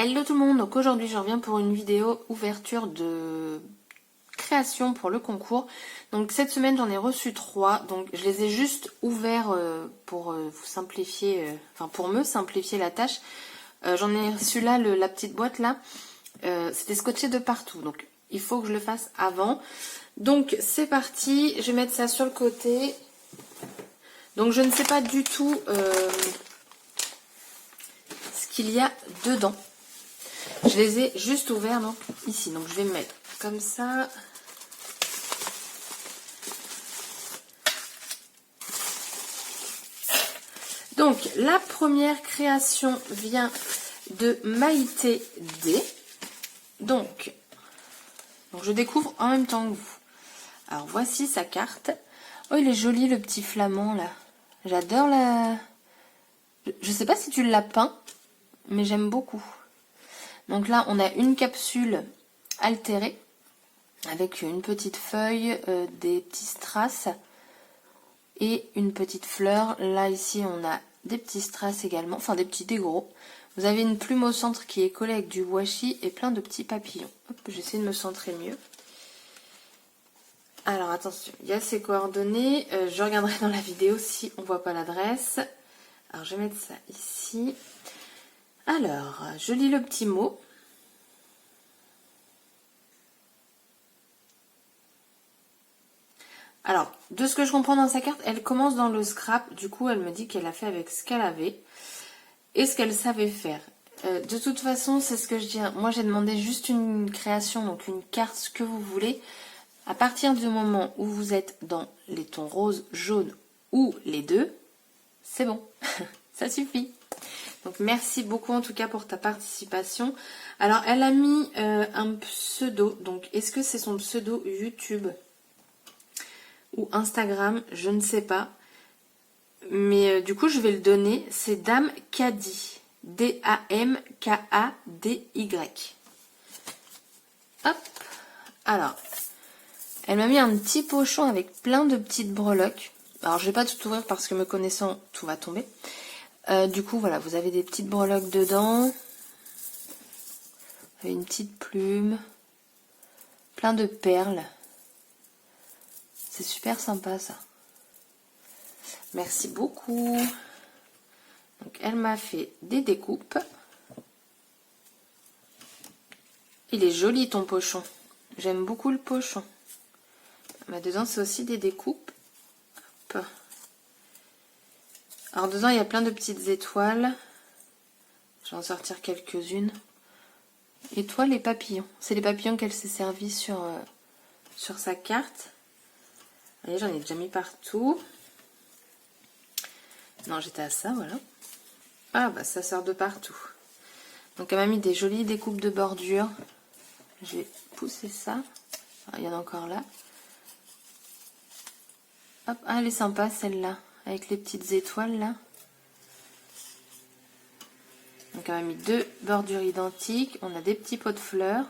Hello tout le monde, donc aujourd'hui je reviens pour une vidéo ouverture de création pour le concours. Donc cette semaine j'en ai reçu 3, donc je les ai juste ouverts pour vous simplifier, pour me simplifier la tâche. J'en ai reçu là, la petite boîte là, c'était scotché de partout, donc il faut que je le fasse avant. Donc c'est parti, je vais mettre ça sur le côté. Donc je ne sais pas du tout ce qu'il y a dedans. Je les ai juste ouverts donc ici. Donc je vais me mettre comme ça. Donc la première création vient de Maïté D. Donc je découvre en même temps que vous. Alors voici sa carte. Oh, il est joli le petit flamand là. J'adore la... Je sais pas si tu l'as peint, mais j'aime beaucoup. Donc là, on a une capsule altérée avec une petite feuille, des petits strass et une petite fleur. Là, ici, on a des petits strass également, enfin des petits, des gros. Vous avez une plume au centre qui est collée avec du washi et plein de petits papillons. Hop, j'essaie de me centrer mieux. Alors attention, il y a ses coordonnées. Je regarderai dans la vidéo si on voit pas l'adresse. Alors je vais mettre ça ici. Alors, je lis le petit mot. Alors, de ce que je comprends dans sa carte, elle commence dans le scrap. Du coup, elle me dit qu'elle a fait avec ce qu'elle avait et ce qu'elle savait faire. De toute façon, c'est ce que je dis. Moi, j'ai demandé juste une création, donc une carte, ce que vous voulez. À partir du moment où vous êtes dans les tons rose, jaune ou les deux, c'est bon. Ça suffit. Donc merci beaucoup en tout cas pour ta participation. Alors elle a mis un pseudo. Donc est-ce que c'est son pseudo YouTube ou Instagram? Je ne sais pas. Mais du coup je vais le donner. C'est Dame Kady. D-A-M-K-A-D-Y. Hop. Alors elle m'a mis un petit pochon avec plein de petites breloques. Alors je vais pas tout ouvrir parce que me connaissant tout va tomber. Du coup, voilà, vous avez des petites breloques dedans. Vous avez une petite plume. Plein de perles. C'est super sympa, ça. Merci beaucoup. Donc, elle m'a fait des découpes. Il est joli, ton pochon. J'aime beaucoup le pochon. Mais dedans, c'est aussi des découpes. Hop. Alors dedans, il y a plein de petites étoiles. Je vais en sortir quelques-unes. Étoiles et papillons. C'est les papillons qu'elle s'est servie sur sa carte. Allez, j'en ai déjà mis partout. Non, j'étais à ça, voilà. Ah, bah ça sort de partout. Donc elle m'a mis des jolies découpes de bordure. Je vais pousser ça. Ah, il y en a encore là. Hop, ah, elle est sympa celle-là. Avec les petites étoiles là. Donc elle m'a mis deux bordures identiques. On a des petits pots de fleurs.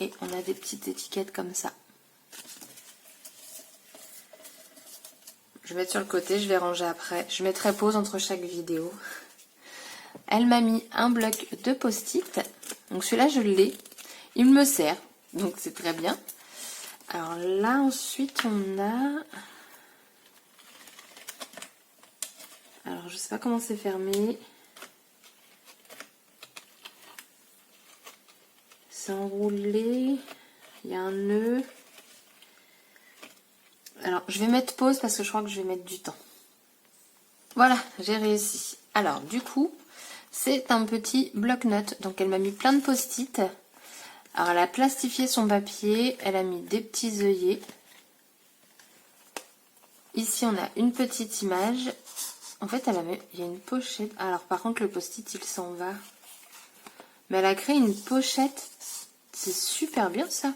Et on a des petites étiquettes comme ça. Je vais mettre sur le côté, je vais ranger après. Je mettrai pause entre chaque vidéo. Elle m'a mis un bloc de post-it. Donc celui-là je l'ai. Il me sert. Donc c'est très bien. Alors là ensuite on a... Alors je sais pas comment c'est fermé. C'est enroulé. Il y a un nœud. Alors je vais mettre pause parce que je crois que je vais mettre du temps. Voilà, j'ai réussi. Alors du coup, c'est un petit bloc-notes. Donc elle m'a mis plein de post-it. Alors elle a plastifié son papier. Elle a mis des petits œillets. Ici on a une petite image. En fait, il y a une pochette. Alors, par contre, le post-it, il s'en va. Mais elle a créé une pochette. C'est super bien, ça.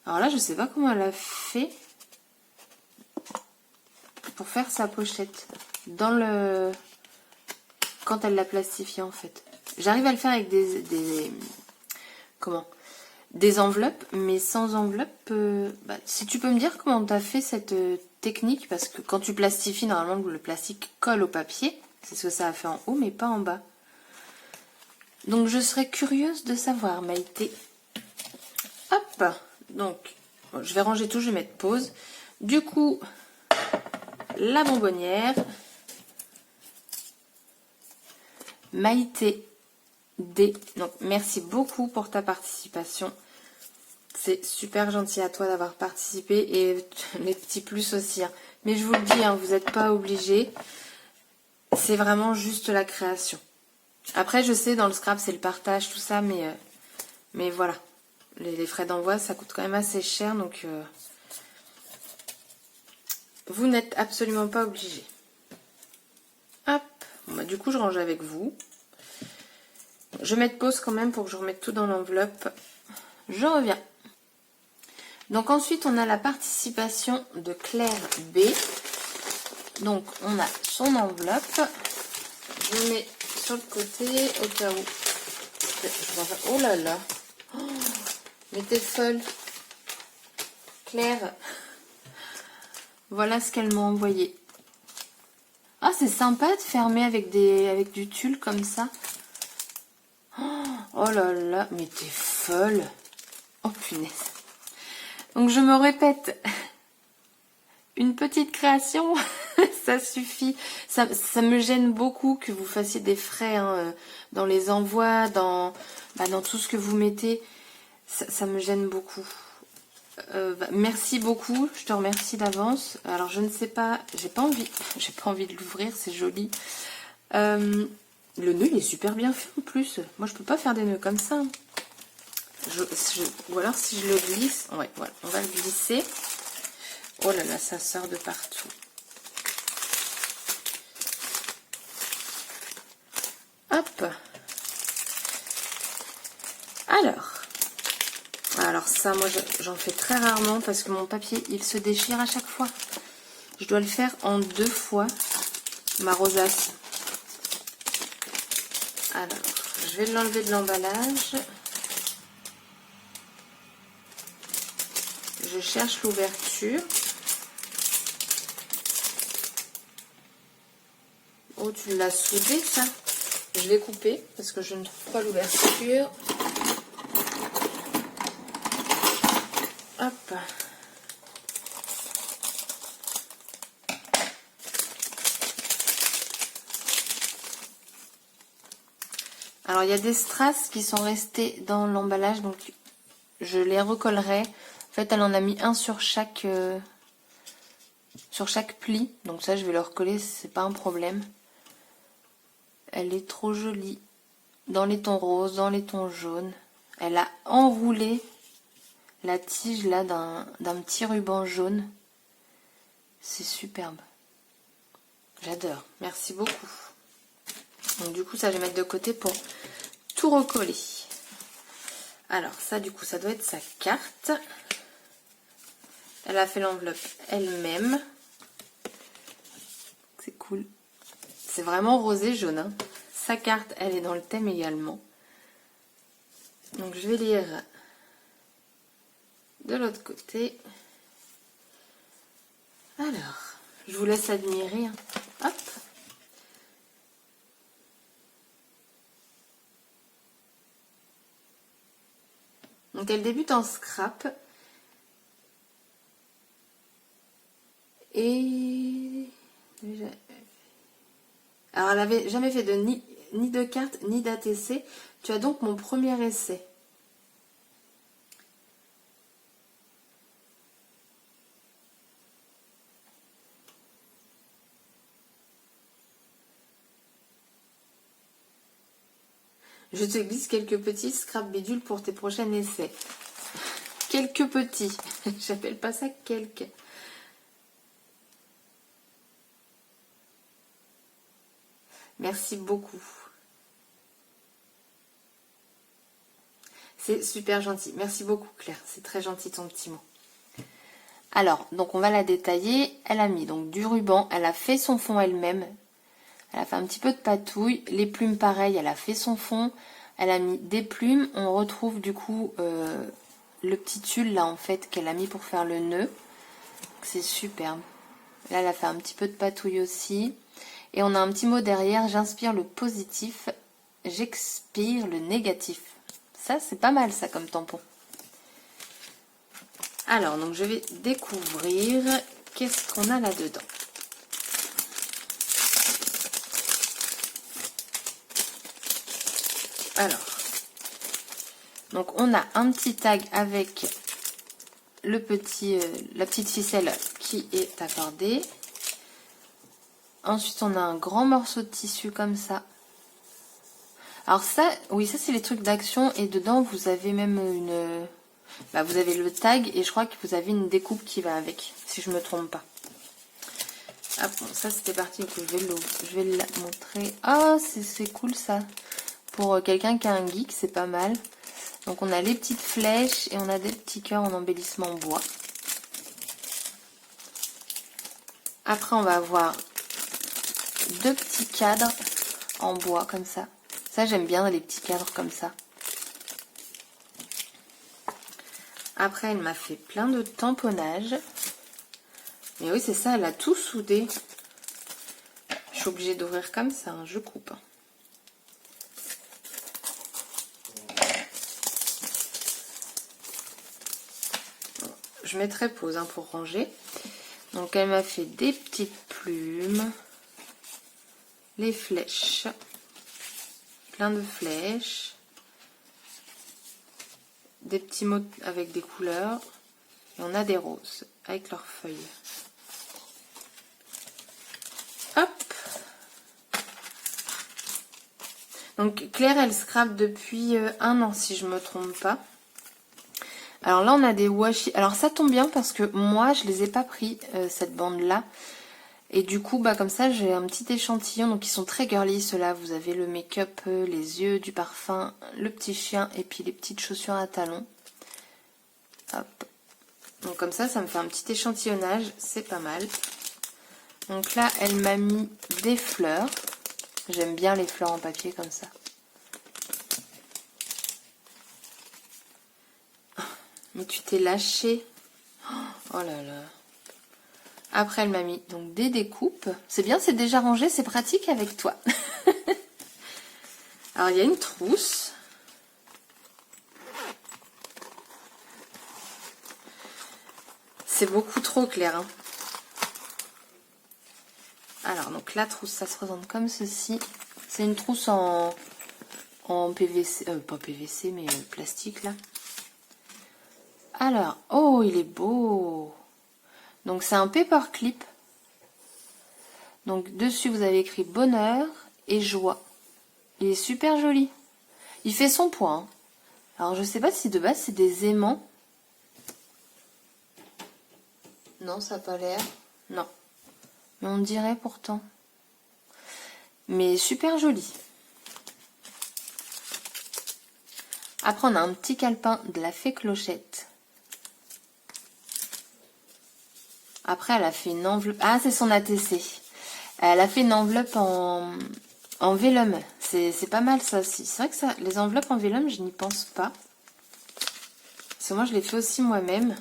Alors là, je sais pas comment elle a fait pour faire sa pochette. Quand elle l'a plastifiée, en fait. J'arrive à le faire avec des enveloppes, mais sans enveloppe. Si tu peux me dire comment tu as fait cette technique parce que quand tu plastifies, normalement le plastique colle au papier. C'est ce que ça a fait en haut, mais pas en bas. Donc je serais curieuse de savoir, Maïté. Hop, donc bon, je vais ranger tout, je vais mettre pause. Du coup, la bonbonnière. Maïté D. Donc merci beaucoup pour ta participation. C'est super gentil à toi d'avoir participé et les petits plus aussi. Hein. Mais je vous le dis, hein, vous n'êtes pas obligés. C'est vraiment juste la création. Après, je sais, dans le scrap, c'est le partage, tout ça, mais voilà. Les frais d'envoi, ça coûte quand même assez cher, donc vous n'êtes absolument pas obligés. Hop. Bon, bah, du coup, je range avec vous. Je vais mettre pause quand même pour que je remette tout dans l'enveloppe. Je reviens. Donc ensuite, on a la participation de Claire B. Donc, on a son enveloppe. Je mets sur le côté au cas où. Oh là là. Oh, mais t'es folle. Claire. Voilà ce qu'elle m'a envoyé. Ah, c'est sympa de fermer avec du tulle comme ça. Oh là là, mais t'es folle. Oh punaise. Donc je me répète, une petite création, ça suffit. Ça me gêne beaucoup que vous fassiez des frais hein, dans les envois, dans tout ce que vous mettez. Ça me gêne beaucoup. Merci beaucoup, je te remercie d'avance. Alors je ne sais pas, j'ai pas envie de l'ouvrir, c'est joli. Le nœud il est super bien fait en plus. Moi je peux pas faire des nœuds comme ça. Ou alors si je le glisse, ouais, voilà, on va le glisser. Oh là là, ça sort de partout. Hop. Alors ça, moi j'en fais très rarement parce que mon papier il se déchire à chaque fois. Je dois le faire en 2 fois, ma rosace. Alors, je vais l'enlever de l'emballage. Je cherche l'ouverture. Oh, tu l'as soudé ça? Je vais couper parce que je ne trouve pas l'ouverture. Hop. Alors, il y a des strass qui sont restés dans l'emballage, donc je les recollerai. En fait, elle en a mis un sur chaque pli. Donc ça, je vais le recoller, c'est pas un problème. Elle est trop jolie. Dans les tons roses, dans les tons jaunes. Elle a enroulé la tige là d'un petit ruban jaune. C'est superbe. J'adore. Merci beaucoup. Donc du coup, ça, je vais mettre de côté pour tout recoller. Alors ça, du coup, ça doit être sa carte. Elle a fait l'enveloppe elle-même. C'est cool. C'est vraiment rosé jaune. Hein. Sa carte, elle est dans le thème également. Donc je vais lire de l'autre côté. Alors, je vous laisse admirer. Hein. Hop. Donc elle débute en scrap. Et alors elle avait jamais fait ni de carte ni d'ATC. Tu as donc mon premier essai. Je te glisse quelques petits scrap bidules pour tes prochains essais. Quelques petits. J'appelle pas ça quelques. Merci beaucoup. C'est super gentil. Merci beaucoup Claire. C'est très gentil ton petit mot. Alors, donc on va la détailler. Elle a mis donc du ruban. Elle a fait son fond elle-même. Elle a fait un petit peu de patouille. Les plumes pareil, elle a fait son fond. Elle a mis des plumes. On retrouve du coup le petit tulle là en fait qu'elle a mis pour faire le nœud. C'est superbe. Là, elle a fait un petit peu de patouille aussi. Et on a un petit mot derrière, j'inspire le positif, j'expire le négatif. Ça, c'est pas mal ça comme tampon. Alors, donc je vais découvrir qu'est-ce qu'on a là-dedans. Alors, donc on a un petit tag avec le petit, la petite ficelle qui est accordée. Ensuite, on a un grand morceau de tissu comme ça. Alors ça, oui, ça c'est les trucs d'action. Et dedans, vous avez même une... Bah, vous avez le tag et je crois que vous avez une découpe qui va avec, si je me trompe pas. Ah bon, ça c'était parti. Je vais la montrer. Ah, c'est cool ça. Pour quelqu'un qui a un geek, c'est pas mal. Donc on a les petites flèches et on a des petits cœurs en embellissement bois. Après, on va avoir 2 petits cadres en bois comme ça. Ça, j'aime bien les petits cadres comme ça. Après, elle m'a fait plein de tamponnages. Mais oui, c'est ça, elle a tout soudé. Je suis obligée d'ouvrir comme ça, hein, je coupe. Je mettrai pause hein, pour ranger. Donc, elle m'a fait des petites plumes. Les flèches. Plein de flèches. Des petits mots avec des couleurs. Et on a des roses avec leurs feuilles. Hop. Donc Claire, elle scrape depuis 1 an si je me trompe pas. Alors là, on a des washi. Alors ça tombe bien parce que moi, je les ai pas pris, cette bande-là. Et du coup, bah comme ça, j'ai un petit échantillon. Donc ils sont très girly, ceux-là. Vous avez le make-up, les yeux, du parfum, le petit chien et puis les petites chaussures à talons. Hop. Donc comme ça me fait un petit échantillonnage. C'est pas mal. Donc là, elle m'a mis des fleurs. J'aime bien les fleurs en papier comme ça. Mais tu t'es lâché. Oh là là. Après, elle m'a mis donc des découpes. C'est bien, c'est déjà rangé, c'est pratique avec toi. Alors, il y a une trousse. C'est beaucoup trop clair. Hein. Alors, donc la trousse, ça se présente comme ceci. C'est une trousse en PVC, pas PVC, mais plastique, là. Alors, oh, il est beau. Donc, c'est un paperclip. Donc, dessus, vous avez écrit bonheur et joie. Il est super joli. Il fait son poids. Hein. Alors, je sais pas si de base, c'est des aimants. Non, ça n'a pas l'air. Non. Mais on dirait pourtant. Mais super joli. Après, on a un petit calepin de la fée Clochette. Après, elle a fait une enveloppe. Ah, c'est son ATC. Elle a fait une enveloppe en vélum. C'est pas mal ça aussi. C'est vrai que ça, les enveloppes en vélum, je n'y pense pas. Parce que moi, je les fais aussi moi-même.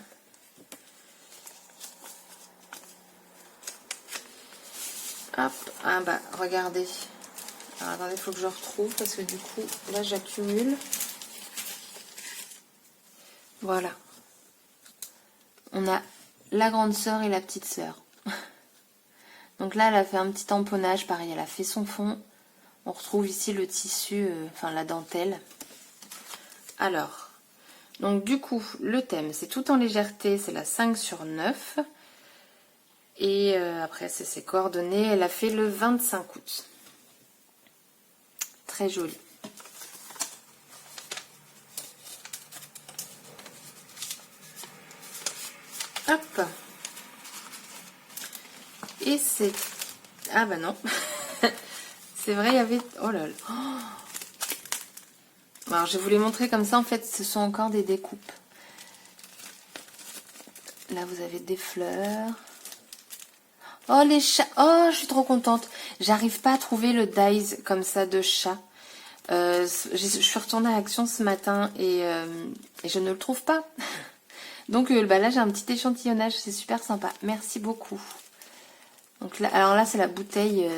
Hop. Ah bah, regardez. Alors, attendez, il faut que je retrouve parce que du coup, là, j'accumule. Voilà. On a la grande sœur et la petite sœur. Donc là, elle a fait un petit tamponnage. Pareil, elle a fait son fond. On retrouve ici le tissu, enfin la dentelle. Alors, donc du coup, le thème, c'est tout en légèreté. C'est la 5/9. Et après, c'est ses coordonnées. Elle a fait le 25 août. Très joli. Hop. Et c'est... Ah bah non. C'est vrai, il y avait... Oh là là. Oh. Alors, je vais vous les montrer comme ça. En fait, ce sont encore des découpes. Là, vous avez des fleurs. Oh, les chats. Oh, je suis trop contente. J'arrive pas à trouver le dies comme ça de chat. Je suis retournée à Action ce matin et je ne le trouve pas. Donc bah là, j'ai un petit échantillonnage. C'est super sympa. Merci beaucoup. Donc là, alors là, c'est la bouteille.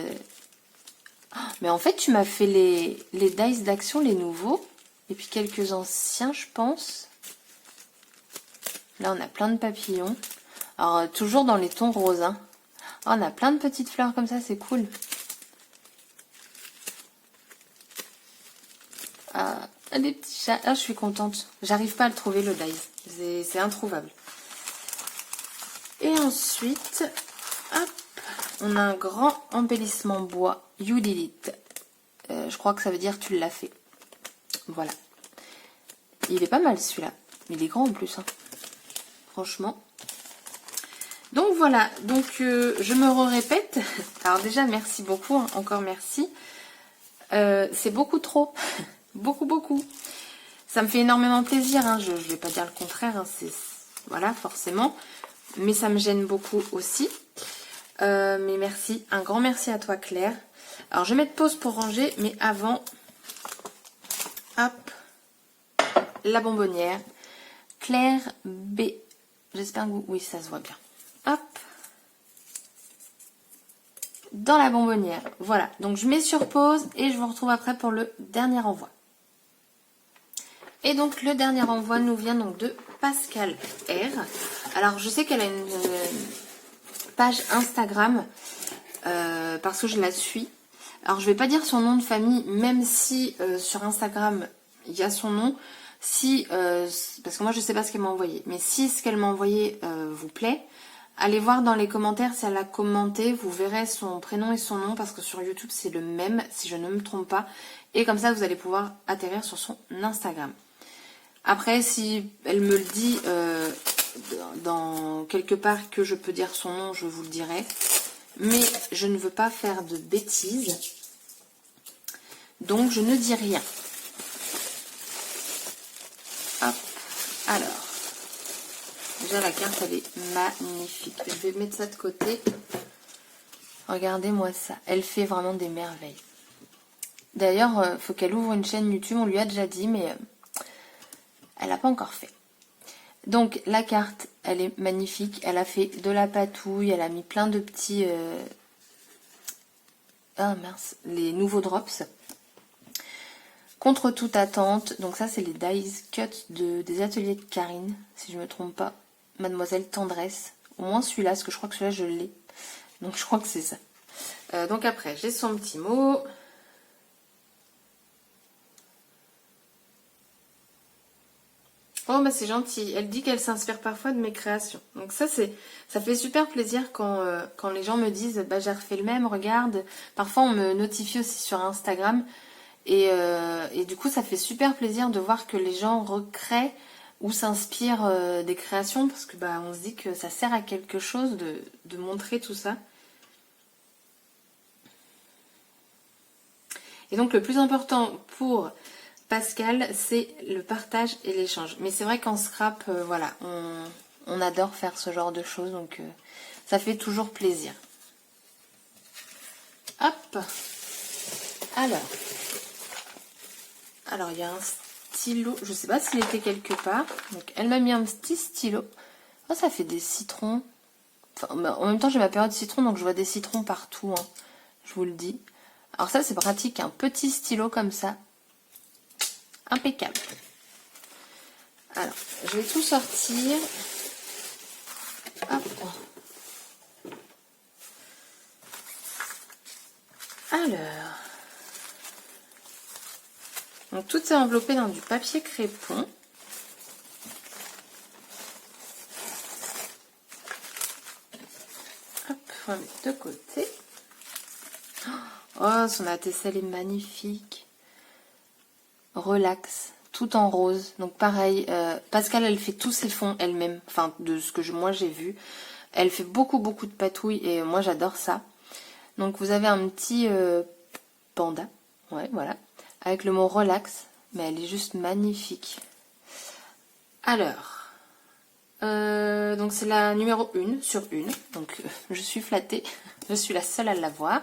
Mais en fait, tu m'as fait les dice d'action, les nouveaux. Et puis quelques anciens, je pense. Là, on a plein de papillons. Alors, toujours dans les tons roses. Hein. Oh, on a plein de petites fleurs comme ça, c'est cool. Ah, des petits chats. Ah, je suis contente. J'arrive pas à le trouver, le dice. C'est introuvable. Et ensuite, hop, on a un grand embellissement bois. You did it. Je crois que ça veut dire tu l'as fait. Voilà. Il est pas mal celui-là. Il est grand en plus. Hein. Franchement. Donc voilà. Donc je me répète. Alors déjà, merci beaucoup. Hein. Encore merci. C'est beaucoup trop. Beaucoup. Ça me fait énormément plaisir. Hein. Je vais pas dire le contraire. Hein. Voilà, forcément. Mais ça me gêne beaucoup aussi. Mais merci. Un grand merci à toi, Claire. Alors, je vais mettre pause pour ranger. Mais avant... Hop. La bonbonnière. Claire B. J'espère que vous... Oui, ça se voit bien. Hop. Dans la bonbonnière. Voilà. Donc, je mets sur pause et je vous retrouve après pour le dernier envoi. Et donc, le dernier envoi nous vient donc de Pascal R. Alors, je sais qu'elle a une page Instagram parce que je la suis. Alors, je vais pas dire son nom de famille, même si sur Instagram, il y a son nom. Si, parce que moi, je sais pas ce qu'elle m'a envoyé. Mais si ce qu'elle m'a envoyé vous plaît, allez voir dans les commentaires si elle a commenté. Vous verrez son prénom et son nom parce que sur YouTube, c'est le même, si je ne me trompe pas. Et comme ça, vous allez pouvoir atterrir sur son Instagram. Après, si elle me le dit dans quelque part que je peux dire son nom, je vous le dirai. Mais je ne veux pas faire de bêtises. Donc, je ne dis rien. Hop. Alors. Déjà, la carte, elle est magnifique. Je vais mettre ça de côté. Regardez-moi ça. Elle fait vraiment des merveilles. D'ailleurs, il faut qu'elle ouvre une chaîne YouTube. On lui a déjà dit, mais... elle n'a pas encore fait. Donc la carte, elle est magnifique. Elle a fait de la patouille. Elle a mis plein de petits... Ah mince, les nouveaux drops. Contre toute attente. Donc ça, c'est les dies cut des ateliers de Karine, si je ne me trompe pas. Mademoiselle Tendresse. Au moins celui-là, parce que je crois que celui-là, je l'ai. Donc je crois que c'est ça. Donc après, j'ai son petit mot. Oh bah c'est gentil, elle dit qu'elle s'inspire parfois de mes créations. Donc ça fait super plaisir quand les gens me disent bah j'ai refait le même, regarde. Parfois on me notifie aussi sur Instagram et du coup ça fait super plaisir de voir que les gens recréent ou s'inspirent des créations parce que bah on se dit que ça sert à quelque chose de montrer tout ça. Et donc le plus important pour Pascal, c'est le partage et l'échange. Mais c'est vrai qu'en scrap, voilà, on adore faire ce genre de choses, donc ça fait toujours plaisir. Hop. Alors il y a un stylo, je sais pas s'il était quelque part. Donc elle m'a mis un petit stylo. Oh, ça fait des citrons. Enfin, en même temps, j'ai ma période citron, donc je vois des citrons partout, hein, je vous le dis. Alors ça, c'est pratique, un petit stylo comme ça. Impeccable. Alors, je vais tout sortir. Hop. Alors. Donc, tout est enveloppé dans du papier crépon. Hop, on va mettre de côté. Oh, son attesselle est magnifique. Relax, tout en rose. Donc pareil, Pascal, elle fait tous ses fonds elle-même. Enfin, de ce que moi j'ai vu. Elle fait beaucoup de patouilles et moi j'adore ça. Donc vous avez un petit panda. Ouais, voilà. Avec le mot relax. Mais elle est juste magnifique. Alors. Donc c'est la numéro 1 sur 1. Donc je suis flattée. Je suis la seule à l'avoir.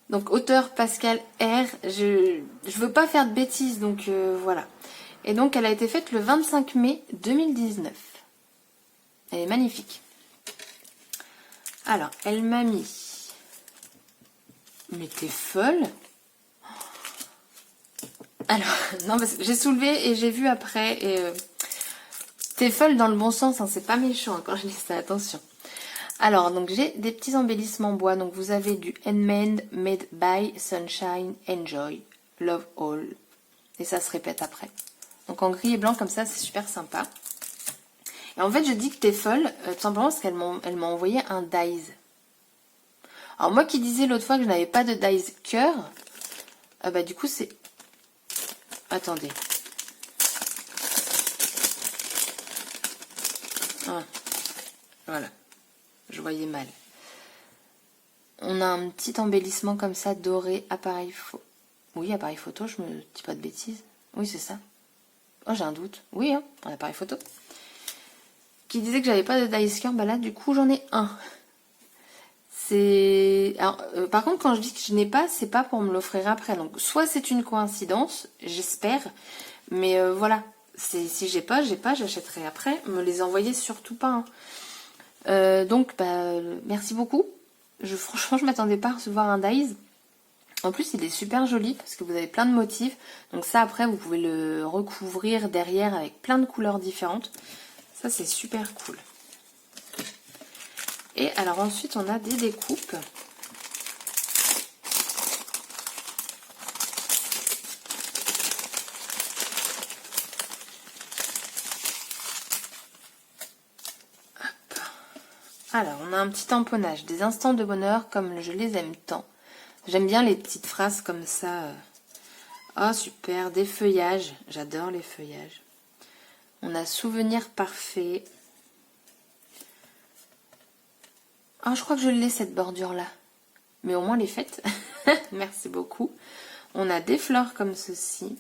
Donc auteur Pascal R, je veux pas faire de bêtises, donc voilà. Et donc elle a été faite le 25 mai 2019. Elle est magnifique. Alors, elle m'a mis... Mais t'es folle? Alors, non, parce que j'ai soulevé et j'ai vu après. Et t'es folle dans le bon sens, hein, c'est pas méchant hein, quand je dis ça, attention. Alors, donc j'ai des petits embellissements bois. Donc vous avez du Handmade, Made by, Sunshine, Enjoy, Love All. Et ça se répète après. Donc en gris et blanc comme ça, c'est super sympa. Et en fait, je dis que t'es folle, tout simplement parce qu'elle m'a envoyé un dies. Alors moi qui disais l'autre fois que je n'avais pas de dies cœur, bah du coup c'est... Attendez. Ah, voilà. Je voyais mal. On a un petit embellissement comme ça, doré, appareil photo. Oui, appareil photo, je me dis pas de bêtises. Oui, c'est ça. Oh, j'ai un doute. Oui, hein, un appareil photo. Qui disait que j'avais pas de dies cœur, bah là, du coup, j'en ai un. C'est... Alors, par contre, quand je dis que je n'ai pas, c'est pas pour me l'offrir après. Donc, soit c'est une coïncidence, j'espère. Mais voilà. Si j'ai pas, j'achèterai après. Me les envoyer surtout pas. Hein. Donc, bah, merci beaucoup. Franchement, je m'attendais pas à recevoir un dies. En plus, il est super joli parce que vous avez plein de motifs. Donc ça, après, vous pouvez le recouvrir derrière avec plein de couleurs différentes. Ça, c'est super cool. Et alors ensuite, on a des découpes. Hop. Alors, on a un petit tamponnage. Des instants de bonheur comme je les aime tant. J'aime bien les petites phrases comme ça. Oh, super. Des feuillages. J'adore les feuillages. On a souvenir parfait. Ah, je crois que je l'ai cette bordure-là. Mais au moins, elle est faite. Merci beaucoup. On a des fleurs comme ceci.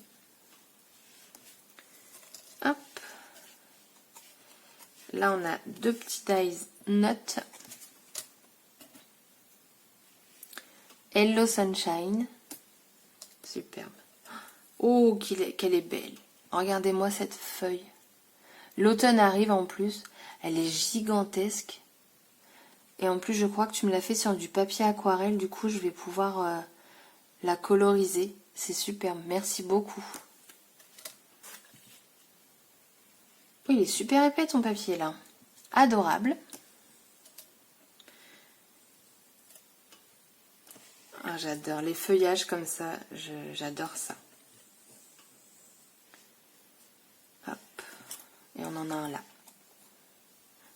Hop. Là, on a deux petits dies notes. Hello Sunshine. Superbe. Oh, qu'elle est belle. Regardez-moi cette feuille. L'automne arrive en plus. Elle est gigantesque. Et en plus, je crois que tu me l'as fait sur du papier aquarelle. Du coup, je vais pouvoir la coloriser. C'est superbe. Merci beaucoup. Oui, il est super épais ton papier là. Adorable. Ah, j'adore les feuillages comme ça. J'adore ça. Hop. Et on en a un là.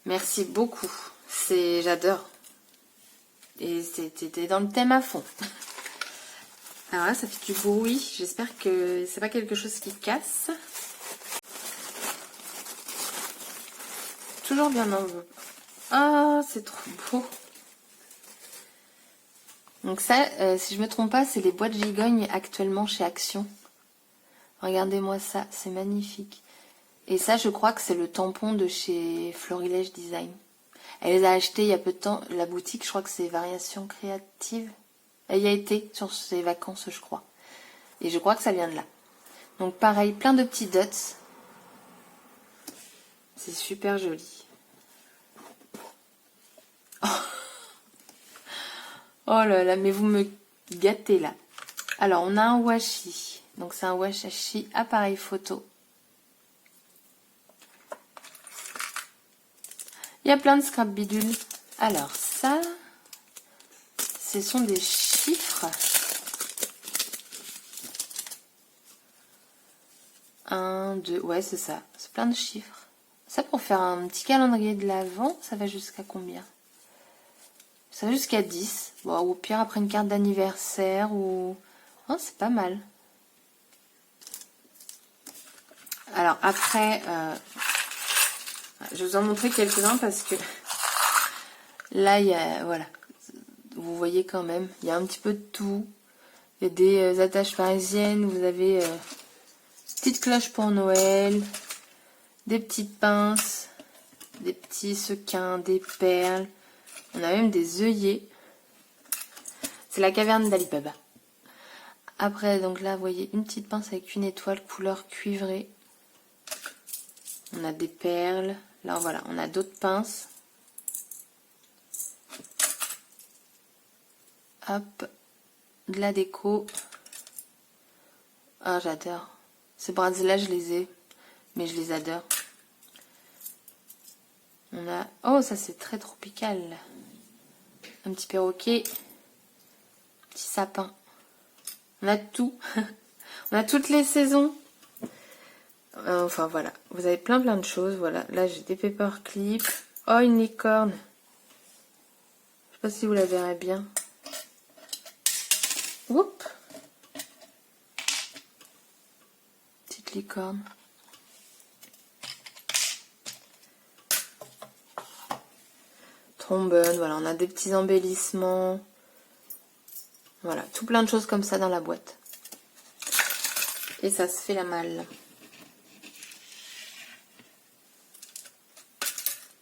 Merci beaucoup. J'adore. Et c'était dans le thème à fond. Alors là, ça fait du bruit. J'espère que c'est pas quelque chose qui casse. Toujours bien enveloppé. Ah, c'est trop beau. Donc ça, si je me trompe pas, c'est les boîtes gigognes actuellement chez Action. Regardez-moi ça, c'est magnifique. Et ça, je crois que c'est le tampon de chez Florilège Design. Elle les a achetés il y a peu de temps. La boutique, je crois que c'est Variations Créatives. Elle y a été sur ses vacances, je crois. Et je crois que ça vient de là. Donc pareil, plein de petits dots. C'est super joli. Oh. Oh là là, mais vous me gâtez là. Alors, on a un washi. Donc c'est un washi appareil photo. Il y a plein de scrap bidules. Alors ça, ce sont des chiffres. 1, 2, ouais c'est ça. C'est plein de chiffres. Ça pour faire un petit calendrier de l'Avent, ça va jusqu'à combien? Ça va jusqu'à 10. Bon, au pire après une carte d'anniversaire ou... Oh, c'est pas mal. Alors après... Je vais vous en montrer quelques-uns parce que là, il y a, voilà, vous voyez quand même, il y a un petit peu de tout. Il y a des attaches parisiennes, vous avez petites cloches pour Noël, des petites pinces, des petits sequins, des perles. On a même des œillets. C'est la caverne d'Ali Baba. Après, donc là, vous voyez une petite pince avec une étoile couleur cuivrée. On a des perles. Là, voilà, on a d'autres pinces. Hop, de la déco. Ah, j'adore. Ces braises-là, je les ai, mais je les adore. On a... Oh, ça c'est très tropical. Un petit perroquet. Petit sapin. On a tout. On a toutes les saisons. Enfin voilà, vous avez plein de choses. Voilà, là j'ai des paperclips. Oh, une licorne. Je sais pas si vous la verrez bien. Oups. Petite licorne. Trombone, voilà, on a des petits embellissements. Voilà, tout plein de choses comme ça dans la boîte. Et ça se fait la malle.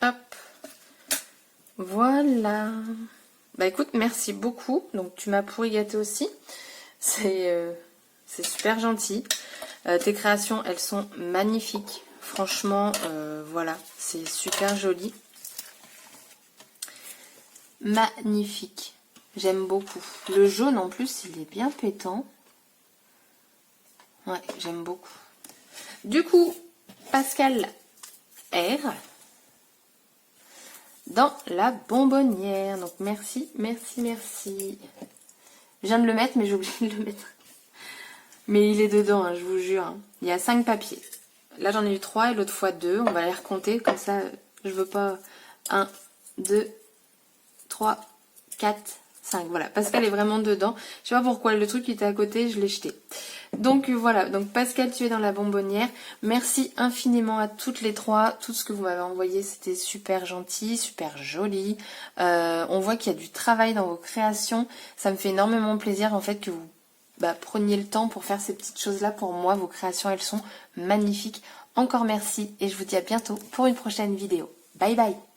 Hop. Voilà. Bah écoute, merci beaucoup. Donc tu m'as pourri gâté aussi. C'est super gentil. Tes créations, elles sont magnifiques. Franchement, voilà, c'est super joli. Magnifique. J'aime beaucoup. Le jaune en plus, il est bien pétant. Ouais, j'aime beaucoup. Du coup, Pascal R. Dans la bonbonnière. Donc merci, merci, merci. Je viens de le mettre, mais j'ai oublié de le mettre. Mais il est dedans, hein, je vous jure. Hein. Il y a 5 papiers. Là, j'en ai eu 3 et l'autre fois 2. On va les recompter. Comme ça, je veux pas... 1, 2, 3, 4, 5. Voilà, Pascal est vraiment dedans. Je sais pas pourquoi, le truc qui était à côté, je l'ai jeté. Donc voilà, donc Pascal, tu es dans la bonbonnière. Merci infiniment à toutes les 3. Tout ce que vous m'avez envoyé, c'était super gentil, super joli. On voit qu'il y a du travail dans vos créations. Ça me fait énormément plaisir en fait que vous preniez le temps pour faire ces petites choses-là pour moi. Vos créations, elles sont magnifiques. Encore merci et je vous dis à bientôt pour une prochaine vidéo. Bye bye!